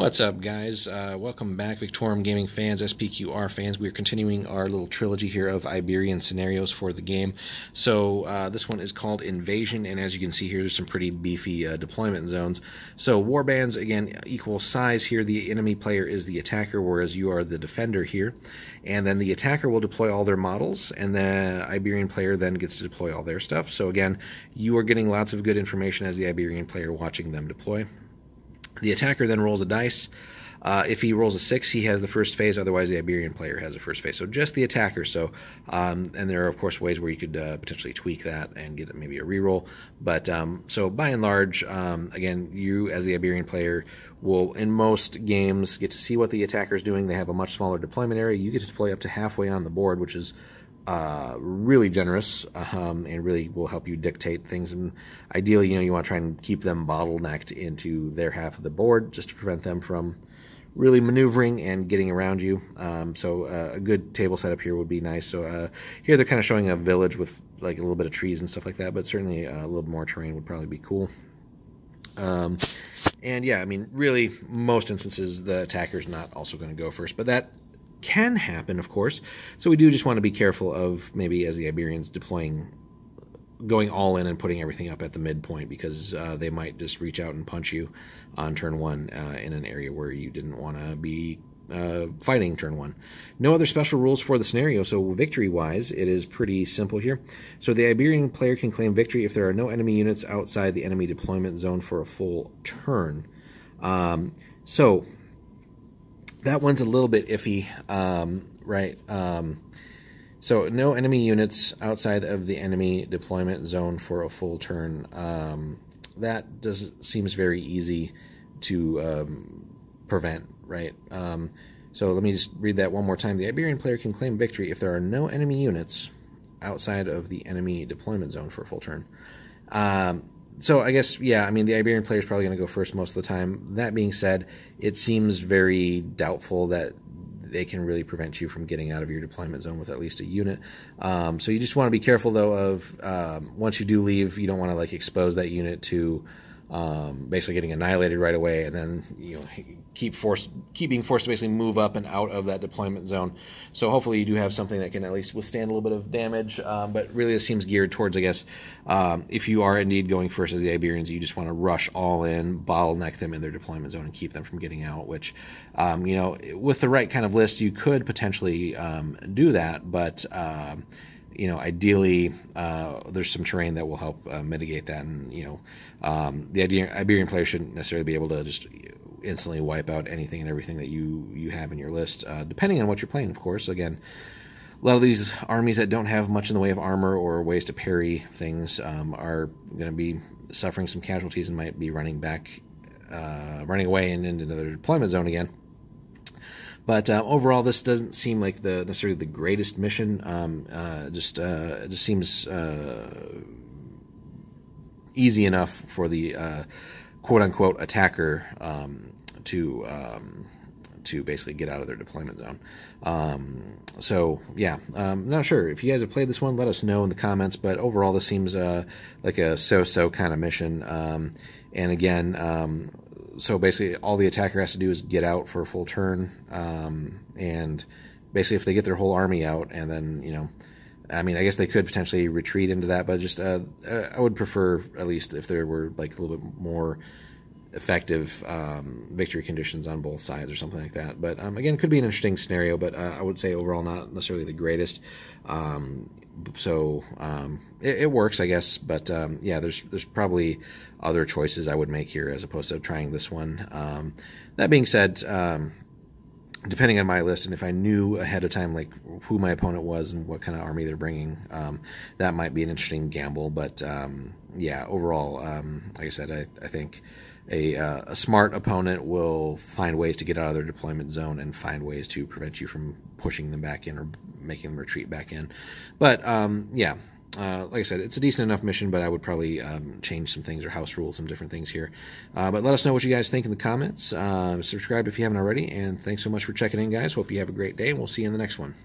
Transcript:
What's up, guys? Welcome back, Victorum gaming fans, SPQR fans. We're continuing our little trilogy here of Iberian scenarios for the game. So this one is called Invasion, and as you can see here, there's some pretty beefy deployment zones. So warbands, again, equal size here. The enemy player is the attacker, whereas you are the defender here. And then the attacker will deploy all their models, and the Iberian player then gets to deploy all their stuff. So again, you are getting lots of good information as the Iberian player watching them deploy. The attacker then rolls a dice. If he rolls a 6, he has the first phase. Otherwise, the Iberian player has the first phase. So just the attacker. So, and there are, of course, ways where you could potentially tweak that and get maybe a reroll. But so by and large, again, you as the Iberian player will, in most games, get to see what the attacker is doing. They have a much smaller deployment area. You get to deploy up to halfway on the board, which is really generous and really will help you dictate things. And ideally, you want to try and keep them bottlenecked into their half of the board just to prevent them from really maneuvering and getting around you. So a good table setup here would be nice. So here they're kind of showing a village with like a little bit of trees and stuff like that, but certainly a little more terrain would probably be cool. And yeah, I mean, really, most instances the attacker's not also going to go first, but that can happen, of course. So we do just want to be careful of maybe as the Iberians deploying, going all in and putting everything up at the midpoint, because they might just reach out and punch you on turn 1 in an area where you didn't want to be fighting turn 1. No other special rules for the scenario, so victory-wise, it is pretty simple here. So the Iberian player can claim victory if there are no enemy units outside the enemy deployment zone for a full turn. So that one's a little bit iffy, right? So no enemy units outside of the enemy deployment zone for a full turn. That seems very easy to prevent, right? So let me just read that one more time. The Iberian player can claim victory if there are no enemy units outside of the enemy deployment zone for a full turn. So I guess, yeah, I mean, the Iberian player is probably going to go first most of the time. That being said, it seems very doubtful that they can really prevent you from getting out of your deployment zone with at least a unit. So you just want to be careful, though, of once you do leave, you don't want to like expose that unit to basically getting annihilated right away, and then keep being forced to basically move up and out of that deployment zone. So hopefully you do have something that can at least withstand a little bit of damage. But really, this seems geared towards, I guess, if you are indeed going first as the Iberians, you just want to rush all in, bottleneck them in their deployment zone, and keep them from getting out. Which, with the right kind of list, you could potentially do that, but ideally, there's some terrain that will help mitigate that, and the Iberian player shouldn't necessarily be able to just instantly wipe out anything and everything that you have in your list, depending on what you're playing, of course. Again, a lot of these armies that don't have much in the way of armor or ways to parry things are going to be suffering some casualties and might be running away and into another deployment zone again. But overall, this doesn't seem like necessarily the greatest mission. It just seems easy enough for the quote-unquote attacker to basically get out of their deployment zone. So yeah, I'm not sure. If you guys have played this one, let us know in the comments. But overall, this seems like a so-so kind of mission. And again, so basically all the attacker has to do is get out for a full turn, and basically if they get their whole army out, and then, I mean, I guess they could potentially retreat into that, but just I would prefer, at least if there were like a little bit more effective victory conditions on both sides or something like that. But again, it could be an interesting scenario, but I would say overall not necessarily the greatest. So it works, I guess, but yeah, there's probably other choices I would make here as opposed to trying this one. That being said, depending on my list, and if I knew ahead of time like who my opponent was and what kind of army they're bringing, that might be an interesting gamble. But yeah, overall, like I said, I think a smart opponent will find ways to get out of their deployment zone and find ways to prevent you from pushing them back in or making them retreat back in. But yeah, like I said, it's a decent enough mission, but I would probably change some things or house rule some different things here. But let us know what you guys think in the comments. Subscribe if you haven't already, and thanks so much for checking in, guys. Hope you have a great day, and we'll see you in the next one.